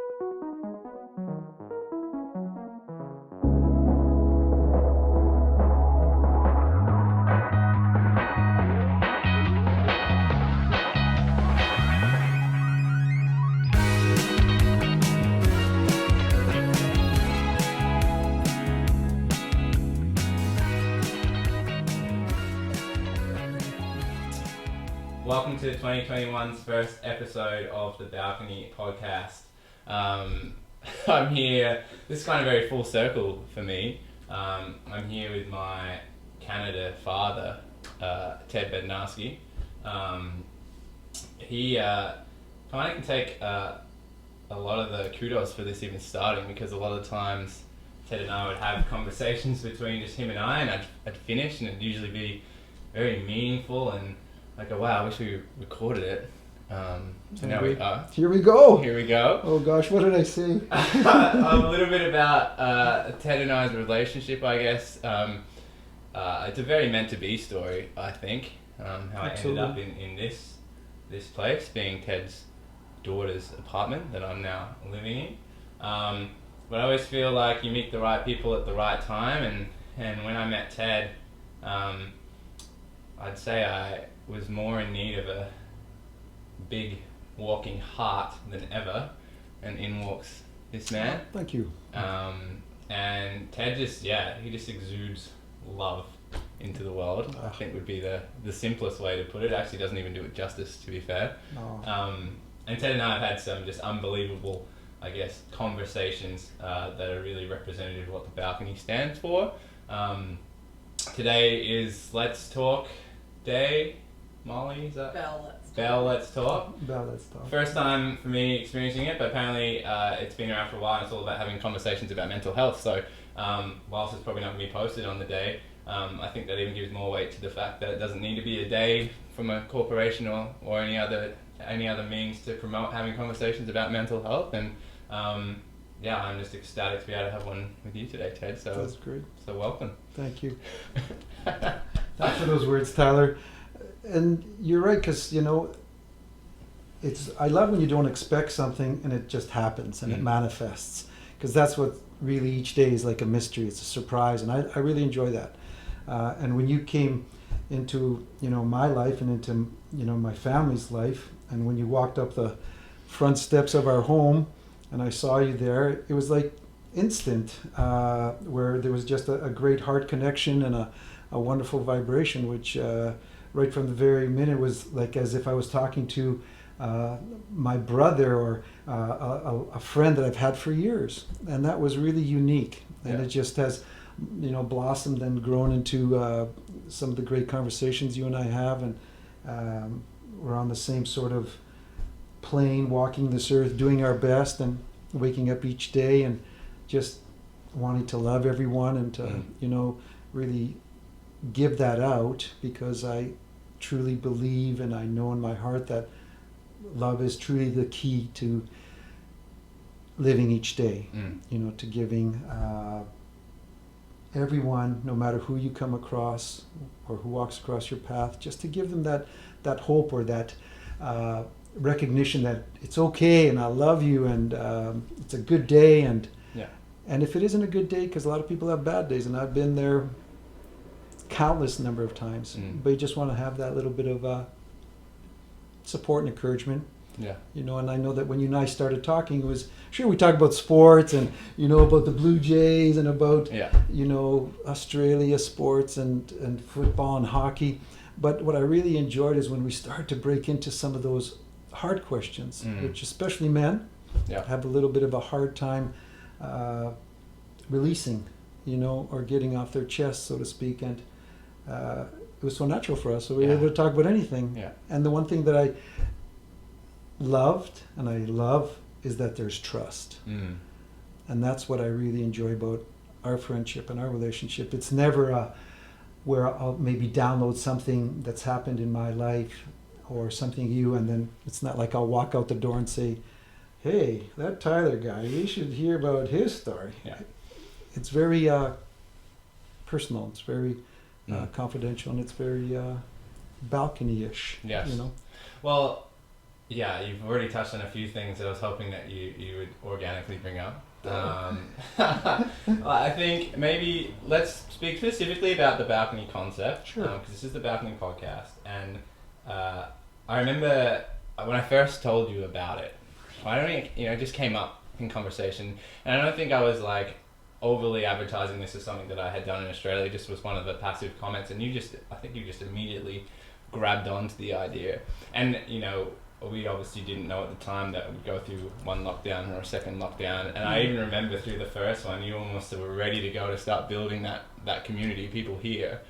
Welcome to 2021's first episode of the Balcony Podcast. I'm here, this is kind of very full circle for me. I'm here with my Canada father, Ted Bednarski. He kind of can take a lot of the kudos for this even starting, because a lot of times Ted and I would have conversations between just him and I, and I'd finish and it'd usually be very meaningful and like, oh wow, I wish we recorded it. So now we are. Here we go. Here we go. Oh gosh, what did I say? A little bit about Ted and I's relationship, I guess. It's a very meant to be story, I think. How Absolutely. I ended up in this place, being Ted's daughter's apartment that I'm now living in. But I always feel like you meet the right people at the right time, and when I met Ted, I'd say I was more in need of a big walking heart than ever, and in walks this man. Thank you. And Ted he just exudes love into the world. I think would be the simplest way to put it. Actually doesn't even do it justice, to be fair. Oh. And Ted and I have had some just unbelievable, I guess, conversations that are really representative of what the Balcony stands for. Today is Let's Talk Day. Molly, is that? Bell, Let's Talk. Bell, let's talk. First time for me experiencing it, but apparently it's been around for a while, and it's all about having conversations about mental health. So whilst it's probably not going to be posted on the day, I think that even gives more weight to the fact that it doesn't need to be a day from a corporation or any other means to promote having conversations about mental health. And I'm just ecstatic to be able to have one with you today, Ted. So that's great. So welcome. Thank you. Thanks for those words, Tyler. And you're right, because I love when you don't expect something and it just happens and it manifests, because that's what really each day is like a mystery. It's a surprise, and I really enjoy that. And when you came into my life and into my family's life, and when you walked up the front steps of our home and I saw you there, it was like instant, where there was just a great heart connection and a wonderful vibration, which right from the very minute was like as if I was talking to my brother or a friend that I've had for years. And that was really unique. And it just has blossomed and grown into some of the great conversations you and I have. And we're on the same sort of plane, walking this earth, doing our best and waking up each day and just wanting to love everyone and to really give that out, because I truly believe and I know in my heart that love is truly the key to living each day, to giving everyone, no matter who you come across or who walks across your path, just to give them that hope or that recognition that it's okay and I love you and it's a good day. And if it isn't a good day, because a lot of people have bad days, and I've been there countless number of times, but you just want to have that little bit of support and encouragement. And I know that when you and I started talking, it was we talk about sports and about the Blue Jays and about Australia sports and football and hockey, but what I really enjoyed is when we started to break into some of those hard questions, which especially men have a little bit of a hard time releasing, or getting off their chest, so to speak. And it was so natural for us, so we were able to talk about anything. And the one thing that I loved and I love is that there's trust. And that's what I really enjoy about our friendship and our relationship. It's never where I'll maybe download something that's happened in my life or something and then it's not like I'll walk out the door and say, hey, that Tyler guy, you should hear about his story. It's very personal. It's very confidential, and it's very balcony-ish. Well, Yeah, you've already touched on a few things that I was hoping that you would organically bring up. Well, I think maybe let's speak specifically about the balcony concept, Sure. because this is the balcony podcast, and I remember when I first told you about it. I don't think, it just came up in conversation, and I don't think I was like overly advertising this as something that I had done in Australia. It just was one of the passive comments, and I think you just immediately grabbed onto the idea, and we obviously didn't know at the time that we'd go through one lockdown or a second lockdown. And I even remember through the first one, you almost were ready to go to start building that community, people here.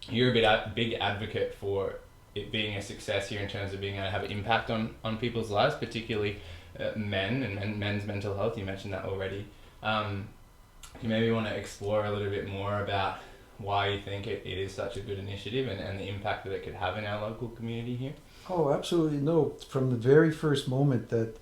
You're a big advocate for it being a success here in terms of being able to have an impact on people's lives, particularly men and men's mental health. You mentioned that already. You maybe want to explore a little bit more about why you think it is such a good initiative and the impact that it could have in our local community here. Oh, absolutely. No, from the very first moment and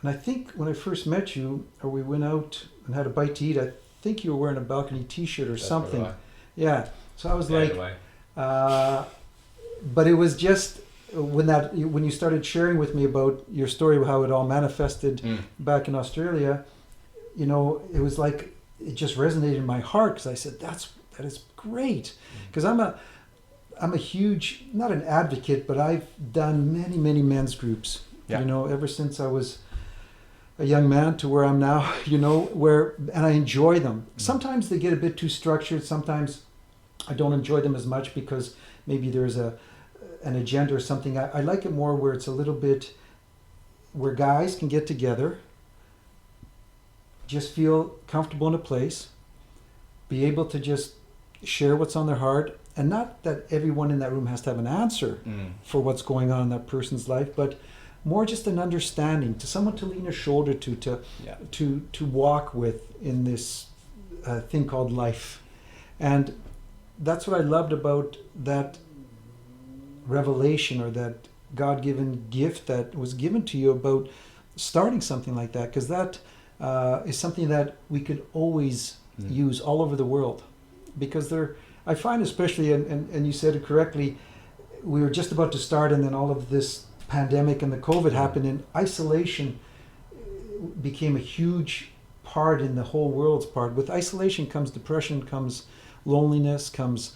I think when I first met you, or we went out and had a bite to eat, I think you were wearing a balcony t-shirt or That's something. right. Yeah. So I was Yeah, like, anyway. but it was just when you started sharing with me about your story, how it all manifested back in Australia, it was like, it just resonated in my heart, because I said, that is great. Because I'm a huge, not an advocate, but I've done many, many men's groups, ever since I was a young man to where I'm now, and I enjoy them. Sometimes they get a bit too structured. Sometimes I don't enjoy them as much because maybe there's an agenda or something. I like it more where it's a little bit, where guys can get together, just feel comfortable in a place, be able to just share what's on their heart. And not that everyone in that room has to have an answer for what's going on in that person's life, but more just an understanding, to someone to lean a shoulder to walk with in this thing called life. And that's what I loved about that revelation, or that God-given gift that was given to you about starting something like that, because that is something that we could always use all over the world, because I find, especially, and you said it correctly, we were just about to start, and then all of this pandemic and the COVID happened, and isolation became a huge part in the whole world's part. With isolation comes depression, comes loneliness, comes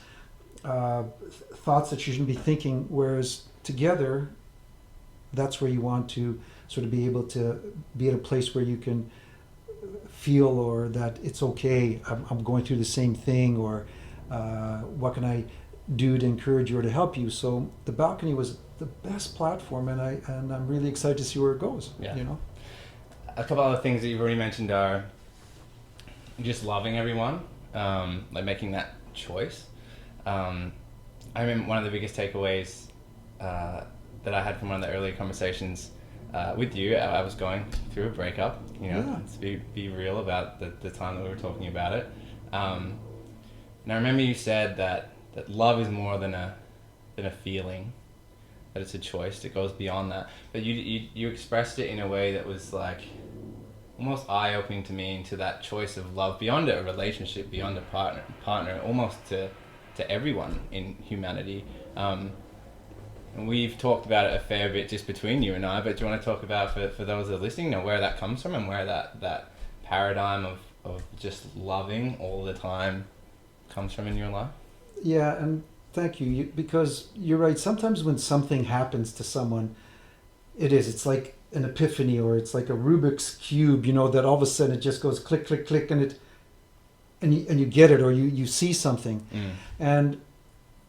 thoughts that you shouldn't be thinking, whereas together, that's where you want to sort of be able to be at a place where you can feel, or that it's okay, I'm going through the same thing, or what can I do to encourage you or to help you? So the balcony was the best platform, and I'm really excited to see where it goes. Yeah. A couple other things that you've already mentioned are just loving everyone, like making that choice. I remember one of the biggest takeaways that I had from one of the earlier conversations with you. I was going through a breakup, let's be real about the time that we were talking about it. And I remember you said that love is more than a feeling, that it's a choice that goes beyond that. But you expressed it in a way that was like almost eye-opening to me, into that choice of love beyond a relationship, beyond a partner, almost to everyone in humanity. And we've talked about it a fair bit just between you and I, but do you want to talk about, for those that are listening, where that comes from, and where that paradigm of just loving all the time comes from in your life? Yeah, and thank you, because you're right. Sometimes when something happens to someone, it's like an epiphany, or it's like a Rubik's cube, that all of a sudden it just goes click, click, click, and you get it, or you see something. And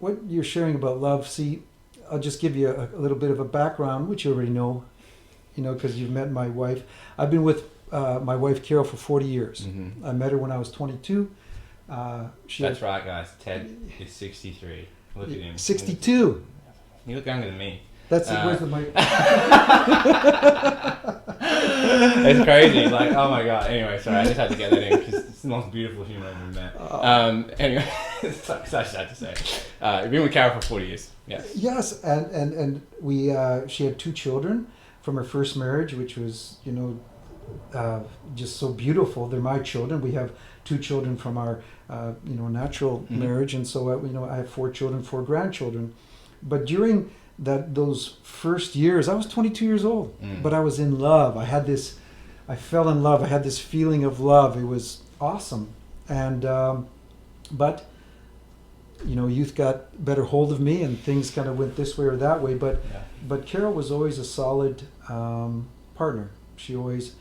what you're sharing about love, see, I'll just give you a little bit of a background, which you already know, because you've met my wife. I've been with my wife Carol for 40 years. I met her when I was 22. That's right, guys. Ted is 63. Look at him. 62. You look younger than me. That's it. Where's the mic? It's crazy. Like, oh my god. Anyway, sorry, I just had to get that in because it's the most beautiful human I've ever met. Anyway, it's such sad to say. You've been with Carol for 40 years. Yes. Yes, and we she had 2 children from her first marriage, which was just so beautiful. They're my children. We have 2 children from our natural marriage, and so I have 4 children, 4 grandchildren. But during that those first years, I was 22 years old, Mm. but I was in love. I fell in love. I had this feeling of love. It was awesome. And, but, you know, youth got better hold of me and things kind of went this way or that way. But Carol was always a solid partner. She always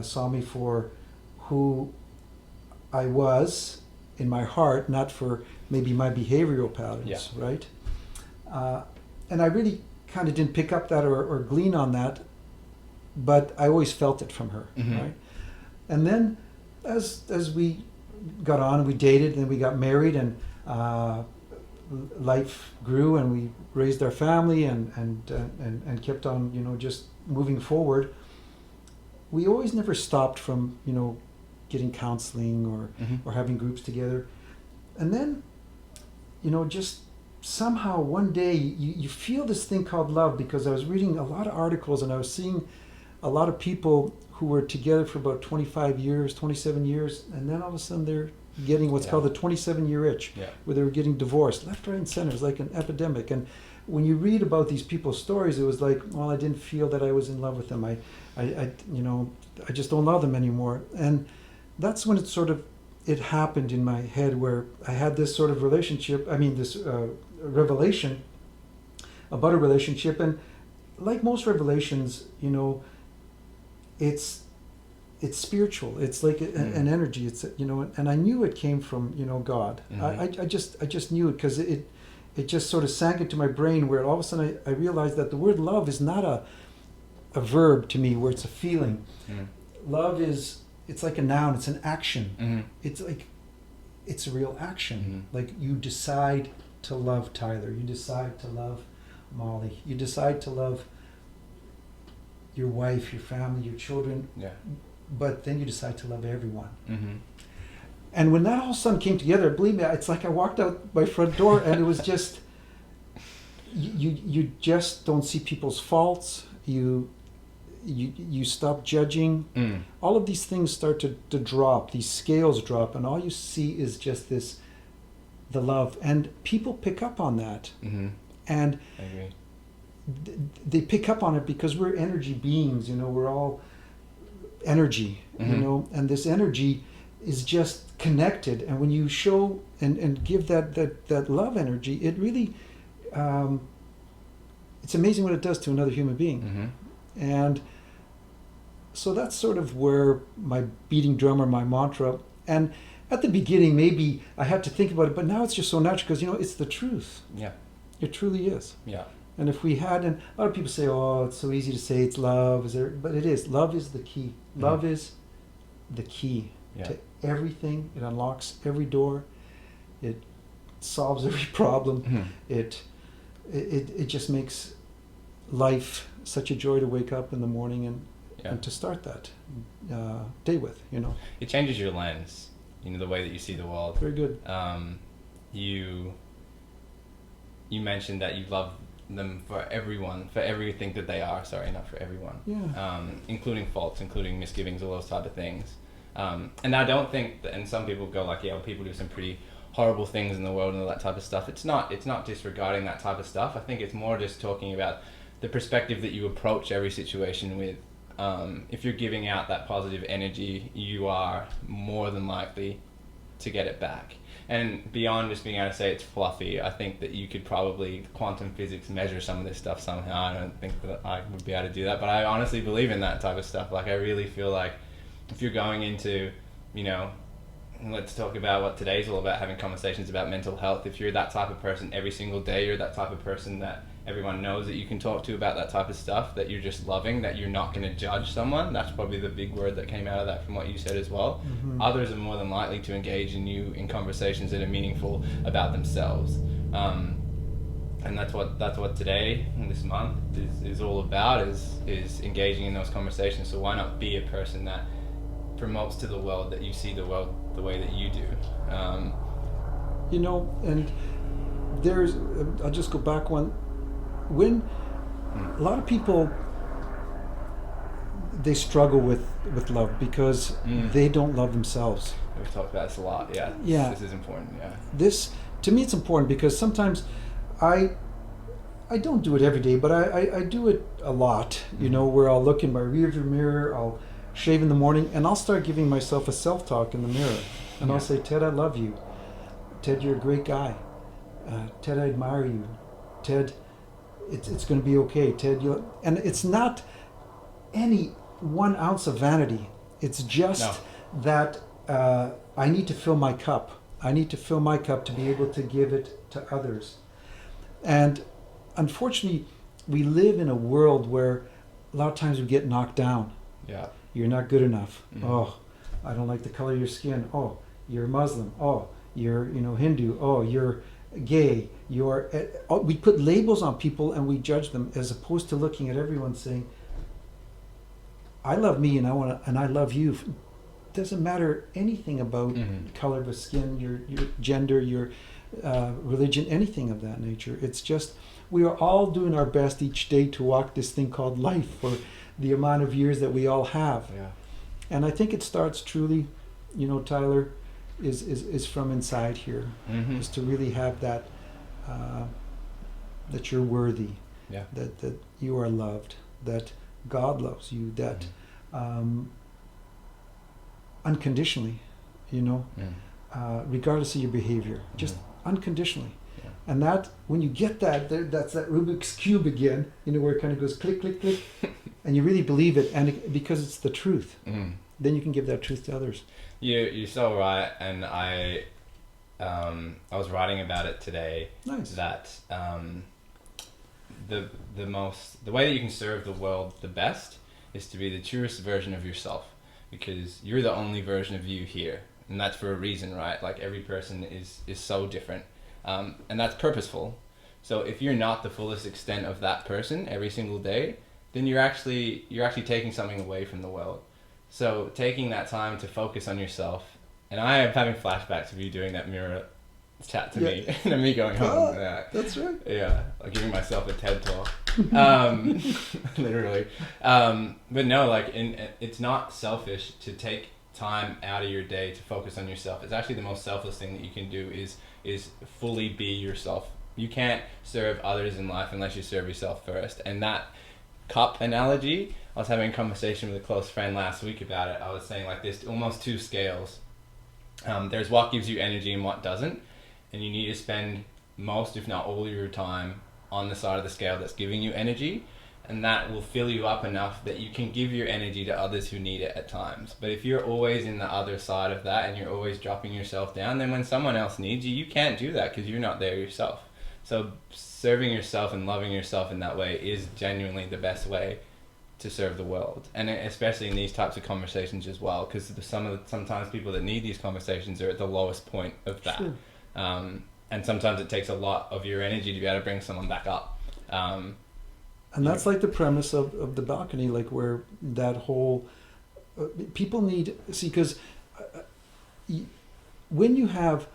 saw me for who I was in my heart, not for maybe my behavioral patterns, right? And I really kind of didn't pick up that or glean on that, but I always felt it from her, right? And then as we got on, we dated, and we got married, and life grew, and we raised our family, and kept on, you know, just moving forward. We always never stopped from, you know, getting counseling or having groups together. And then, you know, just somehow one day you feel this thing called love, because I was reading a lot of articles and I was seeing a lot of people who were together for about 25 years, 27 years, and then all of a sudden they're getting what's called the 27-year itch, where they were getting divorced left, right, and center. It was like an epidemic. And when you read about these people's stories, it was like, well, I didn't feel that I was in love with them. I you know, I just don't love them anymore. And that's when it happened in my head, where I had this sort of relationship, this revelation about a relationship. And like most revelations, you know, it's spiritual. It's like an energy. It's, you know, and I knew it came from, you know, God. I just knew it, because it just sort of sank into my brain, where all of a sudden I realized that the word love is not a verb to me, where it's a feeling. Love it's like a noun. It's an action. It's like, it's a real action. Like, you decide to love Tyler. You decide to love Molly. You decide to love your wife, your family, your children. But then you decide to love everyone. And when that all of a sudden came together, believe me, it's like I walked out my front door and it was just, you just don't see people's faults. You stop judging. All of these things start to drop. These scales drop, and all you see is just the love. And people pick up on that. And I agree. They pick up on it because we're energy beings. You know, we're all energy. You know, and this energy is just connected. And when you show and give that love energy, it really, it's amazing what it does to another human being. And so that's sort of where my beating drum, or my mantra. And at the beginning, maybe I had to think about it, but now it's just so natural, because, you know, it's the truth. It truly is. And if we had, and a lot of people say, oh, it's so easy to say it's love, but it is. Love is the key. Love is the key to everything. It unlocks every door. It solves every problem. It just makes life such a joy to wake up in the morning and to start that day with, you know. It changes your lens, you know, the way that you see the world. Very good. You mentioned that you love them for everyone, for everything that they are. Sorry, not for everyone. Including faults, including misgivings, all those type of things. And I don't think that, and some people go like, yeah, well, people do some pretty horrible things in the world and all that type of stuff. It's not disregarding that type of stuff. I think it's more just talking about the perspective that you approach every situation with. If you're giving out that positive energy, you are more than likely to get it back. And beyond just being able to say it's fluffy, I think that you could probably quantum physics measure some of this stuff somehow. I don't think that I would be able to do that, but I honestly believe in that type of stuff. Like, I really feel like if you're going into, you know, let's talk about what today's all about, having conversations about mental health. If you're that type of person every single day, you're that type of person that everyone knows that you can talk to about that type of stuff, that you're just loving, that you're not going to judge someone. That's probably the big word that came out of that from what you said as well. Others are more than likely to engage in you in conversations that are meaningful about themselves. And that's what today and this month is all about, is engaging in those conversations. So why not be a person that promotes to the world that you see the world the way that you do? You know, and there's, I'll just go back one. When a lot of people, they struggle with love because they don't love themselves. We've talked about this a lot. This is important. This, to me, it's important because sometimes I I don't do it every day, but I do it a lot, you know, where I'll look in my rearview mirror, I'll shave in the morning, and I'll start giving myself a self-talk in the mirror. And I'll say, Ted, I love you. Ted, you're a great guy. Ted, I admire you. Ted, it's going to be okay. Ted, and it's not any 1 ounce of vanity. It's just that I need to fill my cup. I need to fill my cup to be able to give it to others. And unfortunately, we live in a world where a lot of times we get knocked down. Yeah. You're not good enough. Mm-hmm. Oh, I don't like the color of your skin. Oh, you're Muslim. Oh, you're Hindu. Oh, you're gay. You're. We put labels on people and we judge them, as opposed to looking at everyone saying, "I love me and I love you." Doesn't matter anything about color of the skin, your gender, your religion, anything of that nature. It's just we are all doing our best each day to walk this thing called life for the amount of years that we all have. Yeah. And I think it starts truly, you know, Tyler, is from inside here. Is to really have that that you're worthy, that you are loved, that God loves you, that unconditionally, you know, regardless of your behavior, just unconditionally. Yeah. And that, when you get that, that's that Rubik's Cube again, you know, where it kind of goes click, click, click, and you really believe it, and because it's the truth, then you can give that truth to others. You're so right, and I was writing about it today. Nice. That the way that you can serve the world the best is to be the truest version of yourself. Because you're the only version of you here, and that's for a reason, right? Like every person is so different, and that's purposeful. So if you're not the fullest extent of that person every single day, then you're actually taking something away from the world. So taking that time to focus on yourself, and I am having flashbacks of you doing that mirror chat to me, and me going home. That's right. Yeah, like giving myself a TED talk. Literally. But no, like it's not selfish to take time out of your day to focus on yourself. It's actually the most selfless thing that you can do is fully be yourself. You can't serve others in life unless you serve yourself first. And that cup analogy, I was having a conversation with a close friend last week about it. I was saying like there's almost 2 scales. There's what gives you energy and what doesn't. And you need to spend most, if not all, of your time on the side of the scale that's giving you energy, and that will fill you up enough that you can give your energy to others who need it at times. But if you're always in the other side of that and you're always dropping yourself down, then when someone else needs you, you can't do that because you're not there yourself. So serving yourself and loving yourself in that way is genuinely the best way to serve the world, and especially in these types of conversations as well, because sometimes people that need these conversations are at the lowest point of that. Sure. And sometimes it takes a lot of your energy to be able to bring someone back up. And that's like the premise of the balcony, like where that whole people need, see, because when you have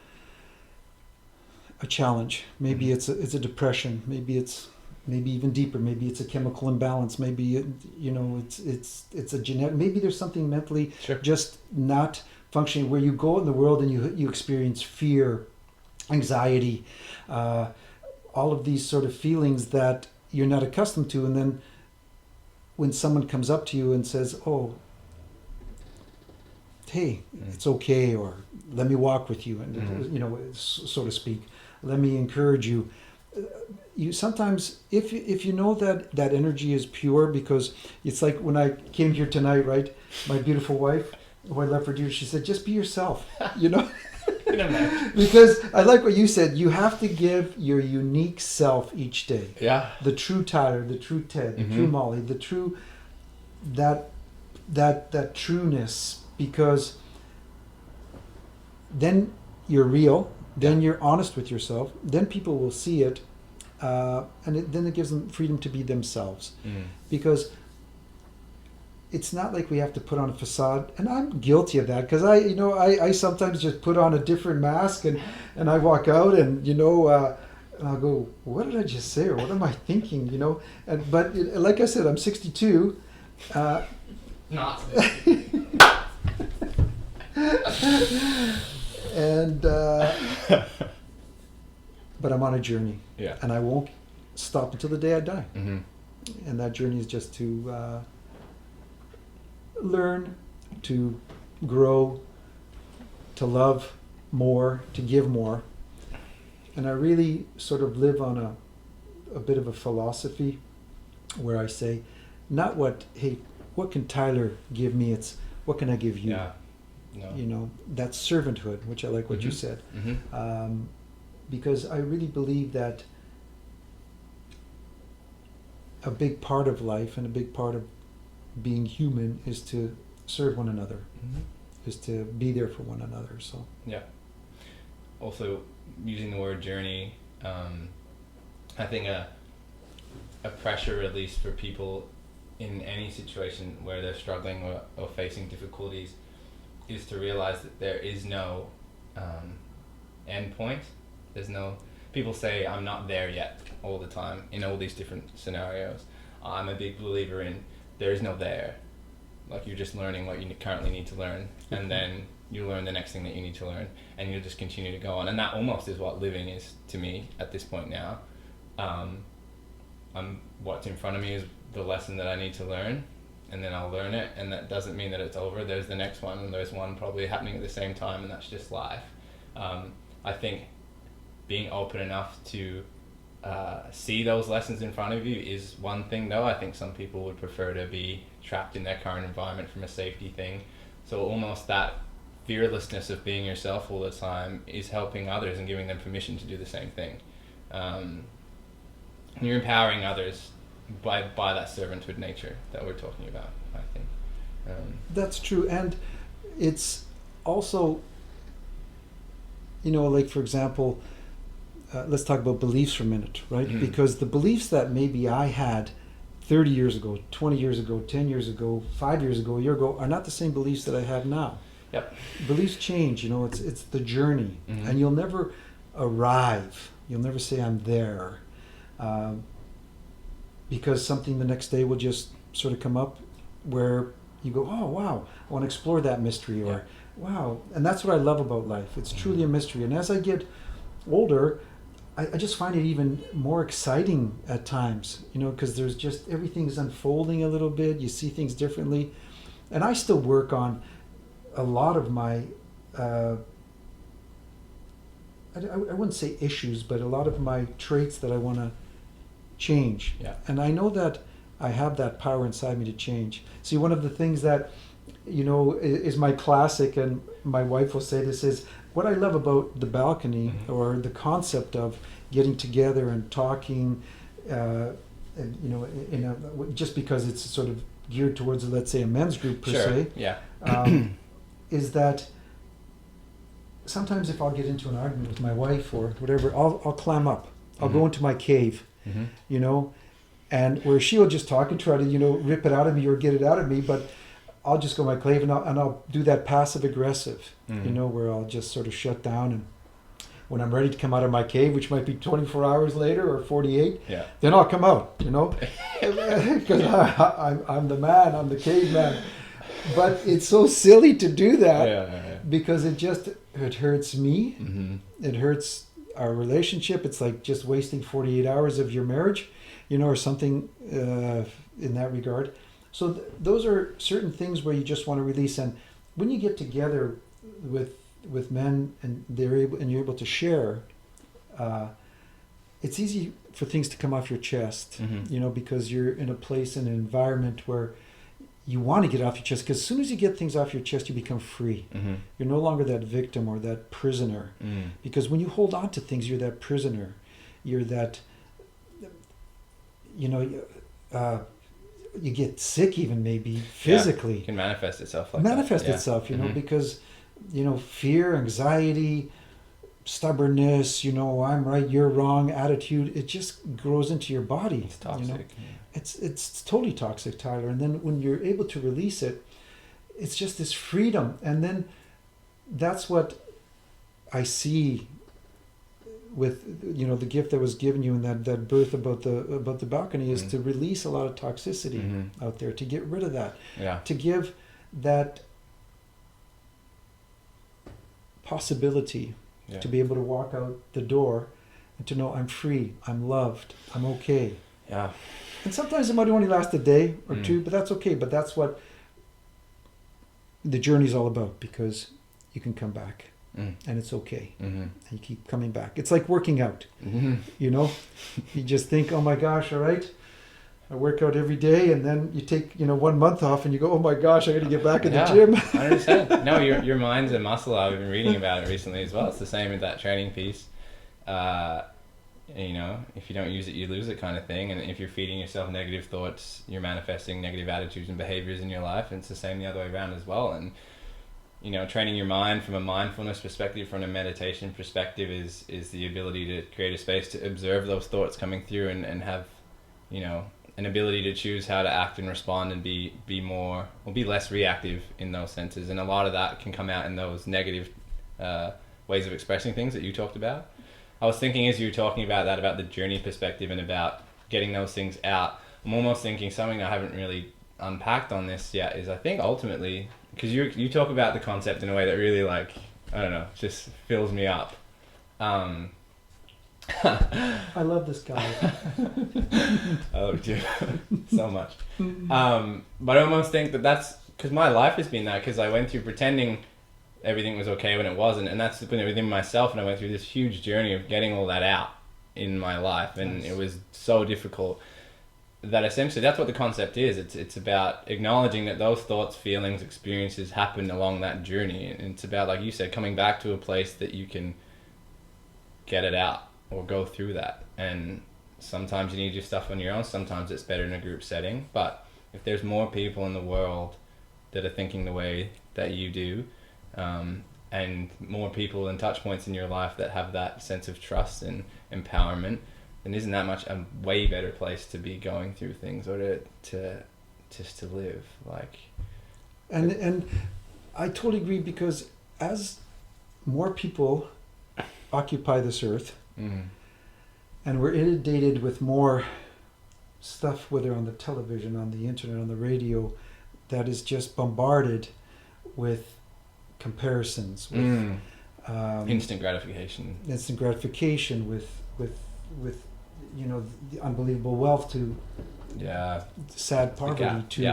a challenge, maybe it's a depression, maybe even deeper, maybe it's a chemical imbalance, maybe it's a genetic, maybe there's something mentally just not functioning, where you go in the world and you experience fear, anxiety, all of these sort of feelings that you're not accustomed to, and then when someone comes up to you and says, "Oh, hey, it's okay," or "Let me walk with you," and so to speak, "Let me encourage you." You sometimes, if you know that energy is pure, because it's like when I came here tonight, right? My beautiful wife, who I love for dear, she said, "Just be yourself," you know. Because I like what you said. You have to give your unique self each day. Yeah. The true Tyler, the true Ted, the true Molly, the true that trueness, because then you're real. Then you're honest with yourself. Then people will see it, then it gives them freedom to be themselves. Because it's not like we have to put on a facade, and I'm guilty of that, because I sometimes just put on a different mask and I walk out and and I'll go, what did I just say, or what am I thinking, but like I said, I'm 62. Not. And but I'm on a journey, and I won't stop until the day I die. Mm-hmm. And that journey is just to learn, to grow, to love more, to give more. And I really sort of live on a bit of a philosophy where I say, not what can Tyler give me? It's what can I give you? Yeah. No. You know, that servanthood, which I like what you Mhm. said. Mm-hmm. Because I really believe that a big part of life and a big part of being human is to serve one another, Mm-hmm. is to be there for one another. So Yeah. Also, using the word journey, I think a pressure release for people in any situation where they're struggling or facing difficulties is to realize that there is no end point. There's no, people say I'm not there yet all the time in all these different scenarios. I'm a big believer in there is no there. Like, you're just learning what you currently need to learn, and then you learn the next thing that you need to learn, and you'll just continue to go on. And that almost is what living is to me at this point now. What's in front of me is the lesson that I need to learn, and then I'll learn it, and that doesn't mean that it's over. There's the next one, and there's one probably happening at the same time, and that's just life. I think being open enough to see those lessons in front of you is one thing, though. I think some people would prefer to be trapped in their current environment from a safety thing. So almost that fearlessness of being yourself all the time is helping others and giving them permission to do the same thing. You're empowering others by that servanthood nature that we're talking about, I think. that's true. And it's also, you know, like, for example, let's talk about beliefs for a minute, right? Mhm. Because the beliefs that maybe I had 30 years ago, 20 years ago, 10 years ago, 5 years ago, a year ago, are not the same beliefs that I have now. Yep. Beliefs change, you know, it's the journey. Mhm. And you'll never arrive. You'll never say I'm there. Because something the next day will just sort of come up where you go, oh, wow, I want to explore that mystery, or Yeah. wow. And that's what I love about life. It's truly a mystery. And as I get older, I just find it even more exciting at times, you know, because there's just, everything is unfolding a little bit. You see things differently. And I still work on a lot of my, I wouldn't say issues, but a lot of my traits that I want to change. Yeah. And I know that I have that power inside me to change. See, one of the things that, you know, is my classic, and my wife will say this, is what I love about the balcony, Mhm. or the concept of getting together and talking, and, you know, just because it's sort of geared towards, let's say, a men's group per Sure. se, Yeah. is that sometimes if I'll get into an argument with my wife or whatever, I'll clam up. I'll go Mhm. into my cave, Mm-hmm. you know, and where she'll just talk and try to, you know, rip it out of me or get it out of me, but I'll just go in my cave, and I'll do that passive aggressive, Mhm. you know, where I'll just sort of shut down, and when I'm ready to come out of my cave, which might be 24 hours later or 48, Yeah. then I'll come out, you know, because I'm the man, I'm the caveman. But it's so silly to do that, Yeah. because it hurts me. Mm-hmm. It hurts our relationship. It's like just wasting 48 hours of your marriage, you know, or something in that regard. So those are certain things where you just want to release. And when you get together with men and you're able to share, it's easy for things to come off your chest, Mm-hmm. you know, because you're in a place, in an environment where you want to get off your chest. Because as soon as you get things off your chest, you become free. Mm-hmm. You're no longer that victim or that prisoner. Mm. Because when you hold on to things, you're that prisoner. You're that, you know, you get sick even, maybe physically. It can manifest itself like Manifest that. Yeah. itself, you know, Mhm. because, you know, fear, anxiety, stubbornness, you know, I'm right, you're wrong, attitude, it just grows into your body. It's toxic. You know? It's totally toxic, Tyler. And then when you're able to release it, it's just this freedom. And then that's what I see with, you know, the gift that was given you in that birth about the balcony is Mhm. to release a lot of toxicity Mhm. out there, to get rid of that, Yeah. to give that possibility Yeah. to be able to walk out the door and to know I'm free, I'm loved, I'm okay. Yeah. And sometimes it might only last a day or Mm. two, but that's okay. But that's what the journey's all about, because you can come back Mm. and it's okay. Mm-hmm. And you keep coming back. It's like working out, Mm-hmm. you know? You just think, oh my gosh, all right, I work out every day, and then you take, 1 month off and you go, oh my gosh, I got to get back in the gym. 100%. No, your mind's a muscle. I've been reading about it recently as well. It's the same with that training piece. If you don't use it, you lose it, kind of thing. And if you're feeding yourself negative thoughts, you're manifesting negative attitudes and behaviors in your life. And it's the same the other way around as well. And training your mind from a mindfulness perspective, from a meditation perspective, is the ability to create a space to observe those thoughts coming through and have, an ability to choose how to act and respond and be less reactive in those senses. And a lot of that can come out in those negative ways of expressing things that you talked about. I was thinking, as you were talking about that, about the journey perspective and about getting those things out, I'm almost thinking something I haven't really unpacked on this yet is, I think ultimately, because you talk about the concept in a way that really, like, I don't know, just fills me up. I love this guy. I love you so much. But I almost think that's because my life has been that, because I went through pretending everything was okay when it wasn't, and that's been within myself, and I went through this huge journey of getting all that out in my life, and It was so difficult that essentially that's what the concept is. It's about acknowledging that those thoughts, feelings, experiences happen along that journey, and it's about, like you said, coming back to a place that you can get it out or go through that. And sometimes you need your stuff on your own, sometimes it's better in a group setting, but if there's more people in the world that are thinking the way that you do, and more people and touch points in your life that have that sense of trust and empowerment, then isn't that much a way better place to be going through things, or to just to live, like. And I totally agree, because as more people occupy this earth, and we're inundated with more stuff, whether on the television, on the internet, on the radio, that is just bombarded with comparisons, with instant gratification, with the unbelievable wealth to sad poverty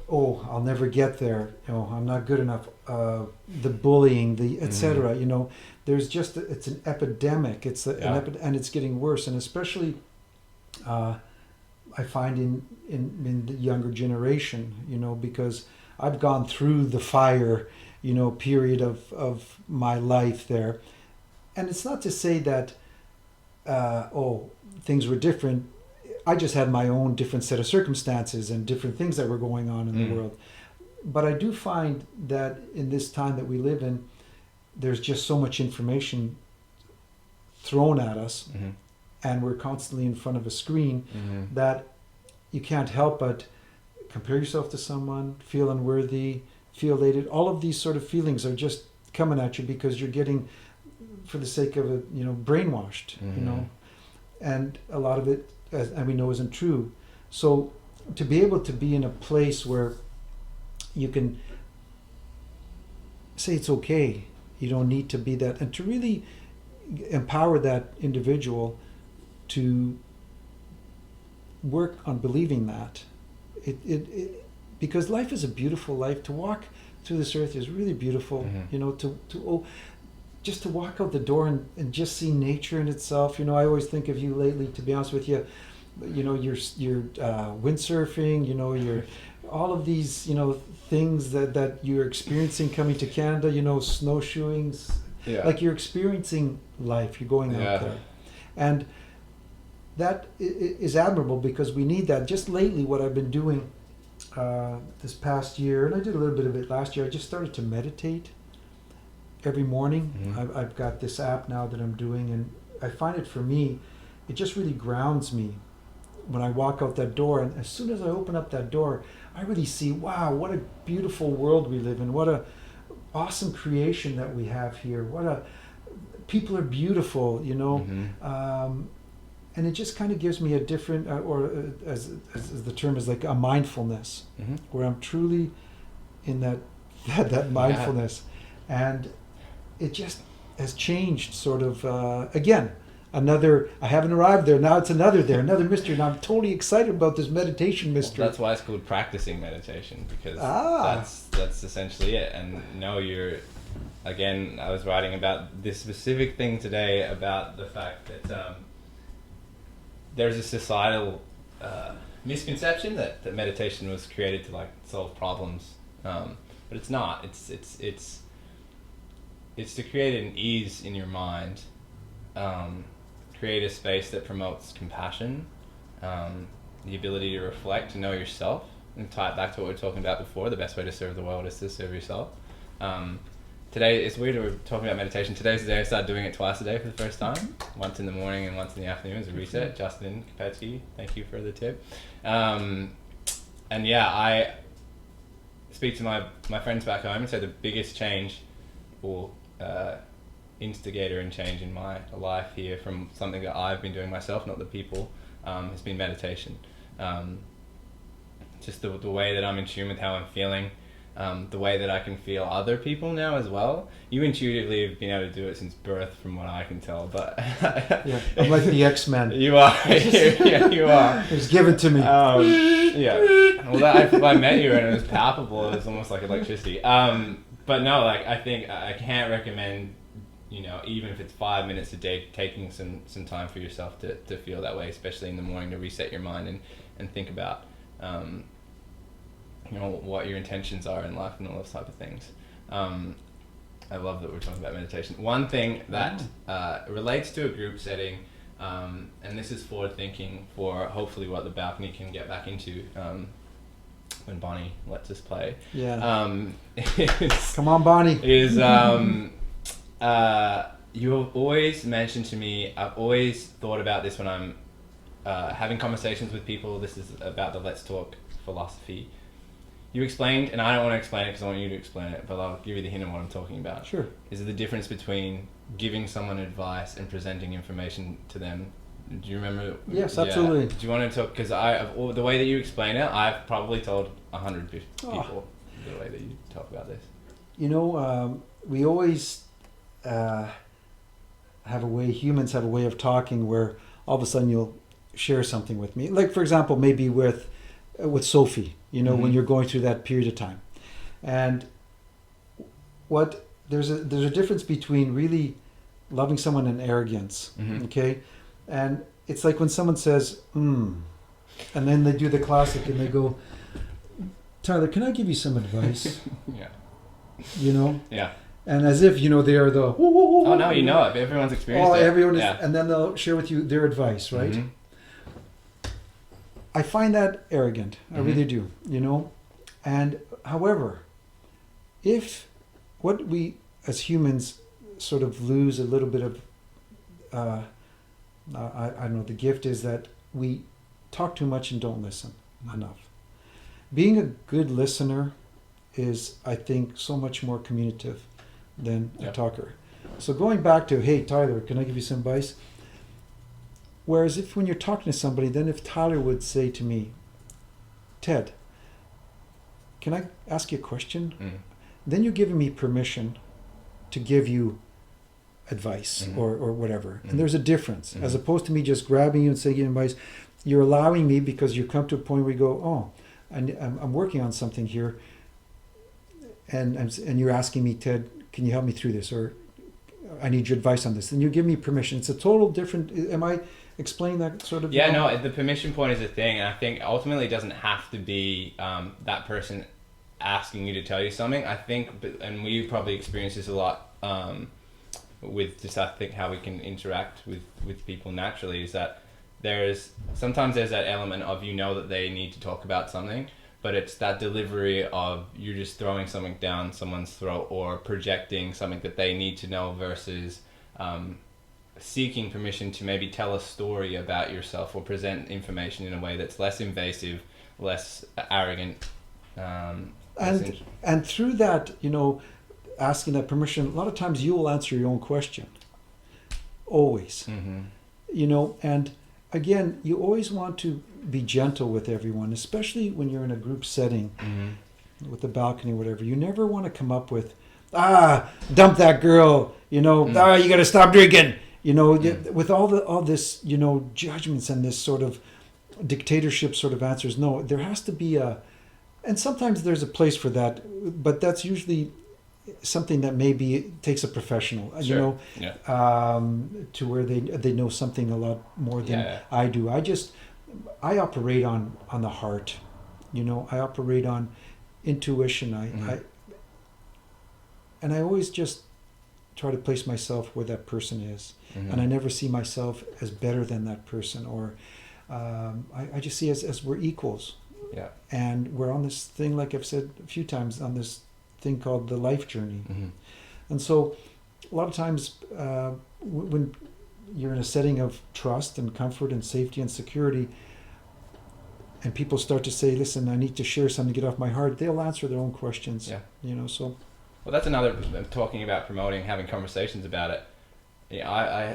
oh, I'll never get there, I'm not good enough, the bullying, the etc. There's just it's an epidemic. It's and it's getting worse, and especially I find in the younger generation, because I've gone through the fire, period of my life there. And it's not to say that, things were different. I just had my own different set of circumstances and different things that were going on in the world. But I do find that in this time that we live in, there's just so much information thrown at us, and we're constantly in front of a screen, that you can't help but compare yourself to someone, feel unworthy, feel elated. All of these sort of feelings are just coming at you because you're getting, for the sake of it, brainwashed, and a lot of it, and we know, isn't true. So to be able to be in a place where you can say it's okay, you don't need to be that, and to really empower that individual to work on believing that. Because life is a beautiful life. To walk through this earth is really beautiful. Just to walk out the door and just see nature in itself. I always think of you lately, to be honest with you. You're windsurfing. You're all of these things that you're experiencing coming to Canada. Snowshoeing. Like you're experiencing life. You're going out there, and that is admirable, because we need that. Just lately, what I've been doing this past year, and I did a little bit of it last year, I just started to meditate every morning. I've got this app now that I'm doing, and I find it, for me, it just really grounds me when I walk out that door. And as soon as I open up that door, I really see, wow, what a beautiful world we live in. What a awesome creation that we have here. People are beautiful, and it just kind of gives me a different, as the term is, like a mindfulness, where I'm truly in that mindfulness, and it just has changed, sort of. Again, I haven't arrived there. Now it's another mystery. And I'm totally excited about this meditation mystery. Well, that's why it's called practicing meditation, because that's essentially it. And no, again, I was writing about this specific thing today about the fact that there's a societal misconception that meditation was created to like solve problems, but it's not. It's to create an ease in your mind, create a space that promotes compassion, the ability to reflect, to know yourself, and tie it back to what we were talking about before. The best way to serve the world is to serve yourself. Today, it's weird we're talking about meditation. Today's the day I started doing it twice a day for the first time. Once in the morning and once in the afternoon as a reset. Justin Kopetsky, thank you for the tip. And yeah, I speak to my friends back home and say the biggest change or instigator and change in my life here from something that I've been doing myself, not the people, has been meditation. Just the way that I'm in tune with how I'm feeling. The way that I can feel other people now as well. You intuitively have been able to do it since birth, from what I can tell. But yeah, I'm like the X-Men. You are. Yeah, you are. It was given to me. Yeah. Well, I met you and it was palpable. It was almost like electricity. But no, like I think I can't recommend, even if it's 5 minutes a day, taking some time for yourself to feel that way, especially in the morning, to reset your mind and think about. What your intentions are in life and all those type of things. I love that we're talking about meditation. One thing that relates to a group setting, and this is forward thinking for hopefully what the balcony can get back into when Bonnie lets us play. Yeah. Come on, Bonnie. Is you have always mentioned to me, I've always thought about this when I'm having conversations with people. This is about the Let's Talk philosophy. You explained, and I don't want to explain it because I want you to explain it, but I'll give you the hint of what I'm talking about. Sure. Is the difference between giving someone advice and presenting information to them. Do you remember? Yes, absolutely. Do you want to talk? Because the way that you explain it, I've probably told 100 people the way that you talk about this. We always humans have a way of talking where all of a sudden you'll share something with me. Like, for example, maybe with Sophie, when you're going through that period of time. And there's a difference between really loving someone and arrogance, okay? And it's like when someone says, and then they do the classic and they go, Tyler, can I give you some advice? Yeah. Yeah. And as if, they are the... Oh, no, it. Everyone's experienced it. Everyone is, and then they'll share with you their advice, right? Mm-hmm. I find that arrogant. I really do, And however, if what we as humans sort of lose a little bit of, I don't know, the gift is that we talk too much and don't listen enough. Being a good listener is, I think, so much more communicative than a talker. So going back to, hey, Tyler, can I give you some advice? Whereas if when you're talking to somebody, then if Tyler would say to me, Ted, can I ask you a question? Then you're giving me permission to give you advice or whatever. And there's a difference. As opposed to me just grabbing you and saying advice, you're allowing me because you come to a point where you go, oh, I'm working on something here. And you're asking me, Ted, can you help me through this? Or I need your advice on this. And you give me permission. It's a total different, am I explaining that sort of? Yeah, no, the permission point is a thing. And I think ultimately it doesn't have to be that person asking you to tell you something. I think, and we probably experience this a lot with just, I think, how we can interact with people naturally, is that sometimes there's that element of, that they need to talk about something, but it's that delivery of you're just throwing something down someone's throat or projecting something that they need to know versus seeking permission to maybe tell a story about yourself or present information in a way that's less invasive, less arrogant. And through that, asking that permission, a lot of times you will answer your own question. Always. And again, you always want to be gentle with everyone, especially when you're in a group setting with the balcony or whatever. You never want to come up with, dump that girl, you got to stop drinking. You know, with all this, you know, judgments and this sort of dictatorship sort of answers. No, there has to be and sometimes there's a place for that, but that's usually something that maybe takes a professional, you know, to where they know something a lot more than I do. I operate on the heart, you know. I operate on intuition. And I always just try to place myself where that person is, and I never see myself as better than that person, or I just see as we're equals. Yeah. And we're on this thing, like I've said a few times, on this thing called the life journey. And so a lot of times when you're in a setting of trust and comfort and safety and security, and people start to say, listen, I need to share something to get off my heart, they'll answer their own questions. Yeah. You know, so. Well, that's another, talking about promoting, having conversations about it. Yeah,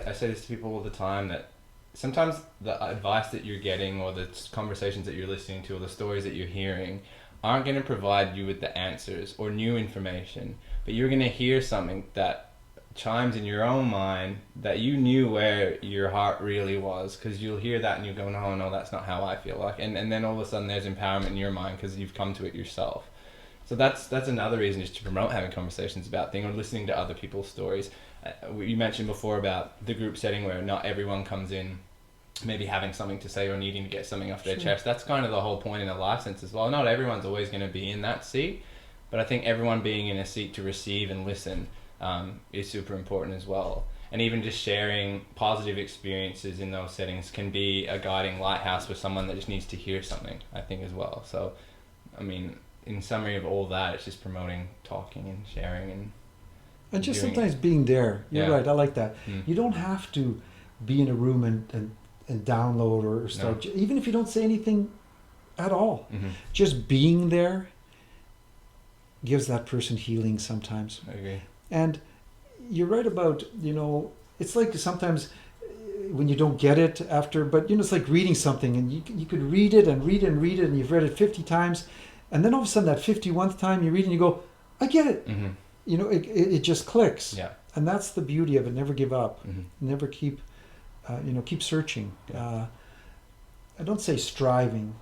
I say this to people all the time, that sometimes the advice that you're getting, or the conversations that you're listening to, or the stories that you're hearing aren't going to provide you with the answers or new information, but you're going to hear something that chimes in your own mind that you knew where your heart really was, because you'll hear that and you go, no, that's not how I feel like, and then all of a sudden there's empowerment in your mind because you've come to it yourself. So that's another reason, is to promote having conversations about things, or listening to other people's stories. You mentioned before about the group setting where not everyone comes in maybe having something to say or needing to get something off their chest. That's kind of the whole point in a license as well. Not everyone's always going to be in that seat, but I think everyone being in a seat to receive and listen is super important as well. And even just sharing positive experiences in those settings can be a guiding lighthouse for someone that just needs to hear something, I think, as well. So, I mean, in summary of all that, it's just promoting talking and sharing and just sometimes being there. You're right, I like that. You don't have to be in a room and download or start, even if you don't say anything at all. Just being there gives that person healing sometimes. I agree. And you're right about, you know, it's like sometimes when you don't get it after, but you know, it's like reading something, and you could read it and read it and read it, and you've read it 50 times, and then all of a sudden that 51st time you read it and you go, I get it. You know, it just clicks. Yeah. And that's the beauty of it. Never give up. Never keep searching. I don't say striving.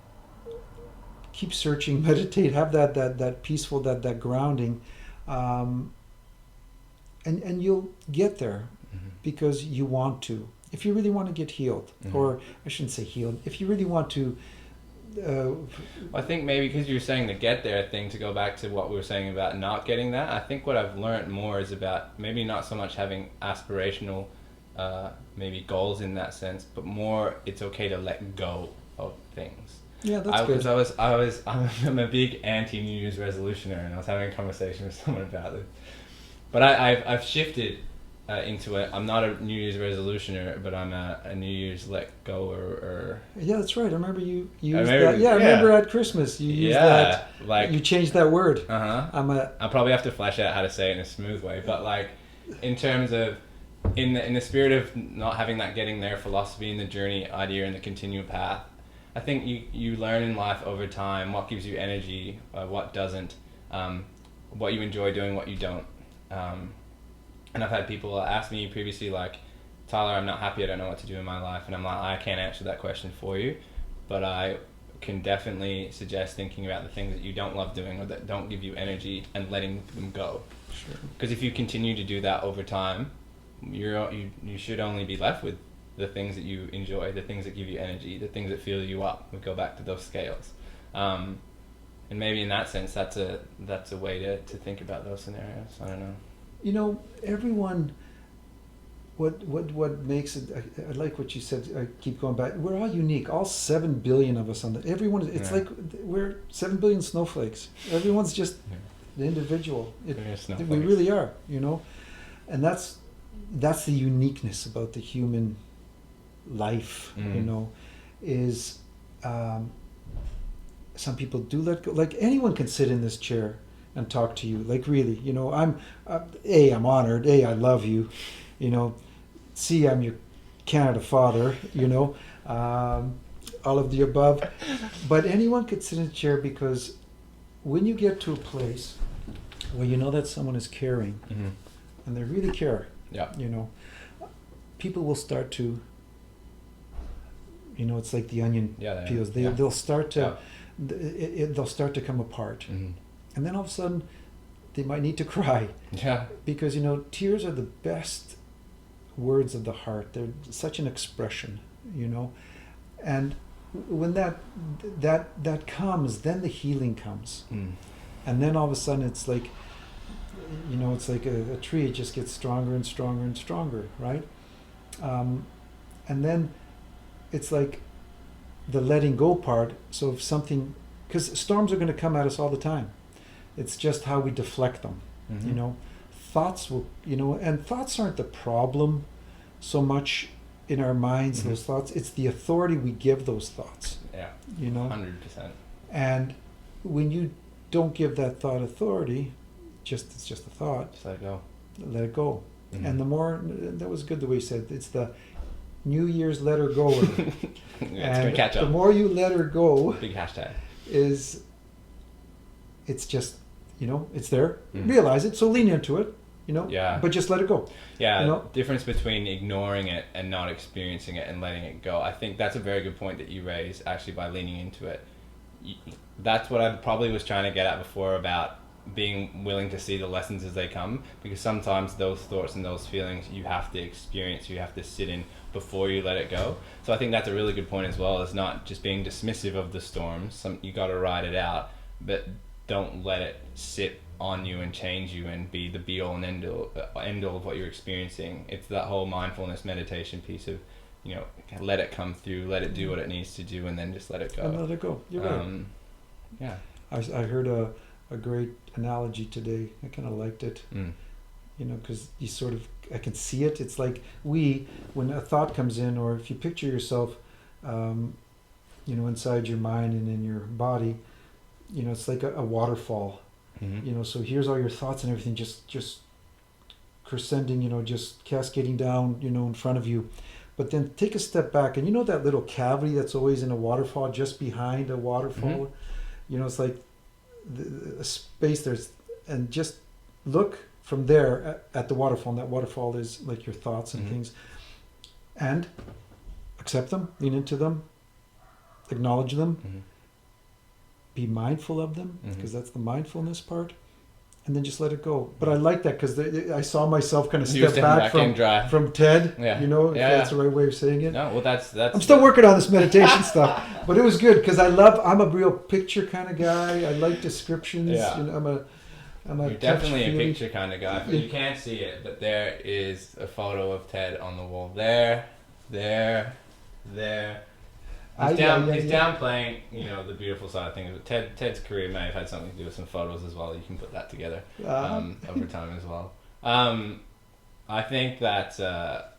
Keep searching, meditate, have that peaceful, that grounding, and you'll get there because you want to. If you really want to get healed, or I shouldn't say healed, if you really want to. I think maybe because you're saying the get there thing, to go back to what we were saying about not getting that, I think what I've learned more is about maybe not so much having aspirational maybe goals in that sense, but more it's okay to let go of things. Yeah, that's good. I'm a big anti-New Year's resolutioner, and I was having a conversation with someone about this. But I've shifted into it. I'm not a New Year's resolutioner, but I'm a New Year's let go or Yeah, that's right. I remember you used that. Yeah, I remember at Christmas you used that. Like, you changed that word. I'll probably have to flesh out how to say it in a smooth way, but like in terms of in the spirit of not having that getting there philosophy and the journey idea and the continual path, I think you learn in life over time what gives you energy, what doesn't, what you enjoy doing, what you don't. And I've had people ask me previously, like, Tyler, I'm not happy, I don't know what to do in my life. And I'm like, I can't answer that question for you, but I can definitely suggest thinking about the things that you don't love doing or that don't give you energy and letting them go. Sure. Because if you continue to do that over time, you should only be left with the things that you enjoy, the things that give you energy, the things that fill you up. We go back to those scales. And maybe in that sense, that's a way to think about those scenarios. I don't know. You know, everyone, what makes it, I like what you said, I keep going back, we're all unique, all 7 billion of us on the, everyone, it's like we're 7 billion snowflakes. Everyone's just the individual. We really are, you know, and that's the uniqueness about the human life, you know, is some people do let go. Like anyone can sit in this chair and talk to you, like really, you know, I'm honored, I love you, you know, C, I'm your Canada father, you know, all of the above. But anyone could sit in a chair, because when you get to a place where you know that someone is caring, and they really care, you know, people will start to, it's like the onion Yeah. peels. They'll start to, they'll start to come apart, Mm-hmm. and then all of a sudden, they might need to cry Yeah. because tears are the best words of the heart. They're such an expression, and when that comes, then the healing comes, and then all of a sudden it's like, it's like a tree. It just gets stronger and stronger and stronger, right? And then it's like the letting go part. So if something, because storms are going to come at us all the time. It's just how we deflect them. Mm-hmm. Thoughts will, and thoughts aren't the problem so much in our minds. Mm-hmm. Those thoughts, it's the authority we give those thoughts. Yeah. 100%. And when you don't give that thought authority, it's just a thought. Just let it go. Let it go. Mm-hmm. And the more, that was good the way you said, it's the New Year's let her go. It's gonna catch up. The more you let her go, Big hashtag. It's just, it's there. Mm. Realize it, so lean into it, Yeah. but just let it go. Yeah, difference between ignoring it and not experiencing it and letting it go. I think that's a very good point that you raise, actually, by leaning into it. That's what I probably was trying to get at before about being willing to see the lessons as they come, because sometimes those thoughts and those feelings you have to experience, you have to sit in before you let it go. So I think that's a really good point as well, is not just being dismissive of the storms. You got to ride it out, but don't let it sit on you and change you and be the be all and end all of what you're experiencing. It's that whole mindfulness meditation piece of, let it come through, let it do what it needs to do, and then just let it go. And let it go. You're right. Yeah. I heard a great analogy today. I kind of liked it. Mm. Because you sort of, I can see it. It's like when a thought comes in, or if you picture yourself, inside your mind and in your body, it's like a waterfall. Mm-hmm. So here's all your thoughts and everything just crescending, just cascading down, in front of you. But then take a step back, and that little cavity that's always in a waterfall, just behind a waterfall, it's like a space there's, and just look from there at the waterfall, and that waterfall is like your thoughts and things, and accept them, lean into them, acknowledge them, be mindful of them, because that's the mindfulness part, and then just let it go. But I like that because I saw myself kind of step back from Ted. Yeah. If that's the right way of saying it. No, well, that's. I'm still working on this meditation stuff, but it was good because I'm a real picture kind of guy. I like descriptions. Yeah. I'm a You're definitely a picture kind of guy, but you can't see it. But there is a photo of Ted on the wall. There. He's downplaying, the beautiful side of things. But Ted's career may have had something to do with some photos as well. You can put that together over time as well. I think that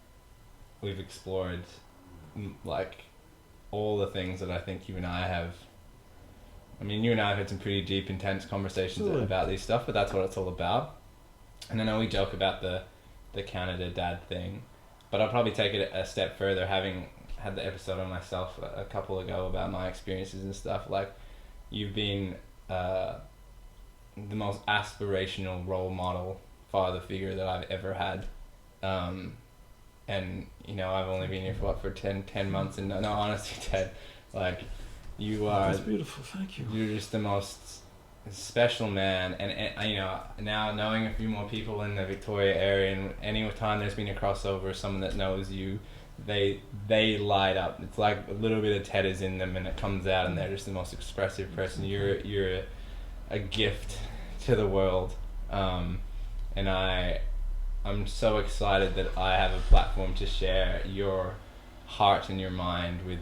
we've explored like all the things that I think you and I have. I mean, you and I have had some pretty deep, intense conversations about these stuff, but that's what it's all about. And I know we joke about the Canada dad thing, but I'll probably take it a step further, having had the episode on myself a couple ago about my experiences and stuff. Like, you've been the most aspirational role model father figure that I've ever had, and I've only been here for 10 months, and no, honestly, Ted, like, you are, that's beautiful. Thank you. You're just the most special man, and now knowing a few more people in the Victoria area, and any time there's been a crossover, someone that knows you, they light up. It's like a little bit of Ted is in them, and it comes out, and they're just the most expressive person. You're a gift to the world, and I'm so excited that I have a platform to share your heart and your mind with,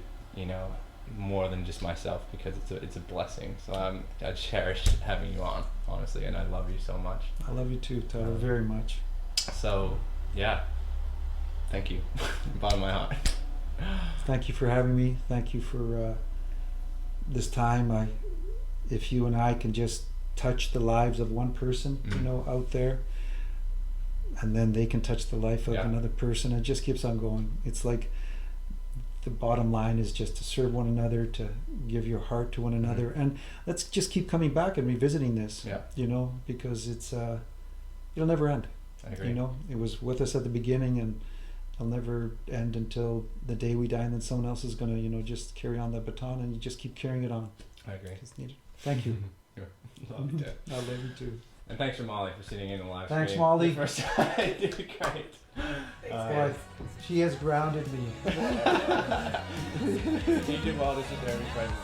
more than just myself, because it's a blessing. So I cherish having you on, honestly, and I love you so much. I love you too, Tyler, very much. So yeah, thank you. Bottom of my heart. Thank you for having me. Thank you for this time. If you and I can just touch the lives of one person, out there, and then they can touch the life of another person, it just keeps on going. It's like the bottom line is just to serve one another, to give your heart to one another, and let's just keep coming back and revisiting this. Because it's it'll never end. I agree. It was with us at the beginning, it'll never end until the day we die, and then someone else is going to, just carry on that baton, and you just keep carrying it on. I agree. It's needed. Thank you. Love you too. I love you too. And thanks for Molly for sitting in the live Thanks, stream. Molly. The first time. You did great. Boy, she has grounded me. You do well to sit there and be present.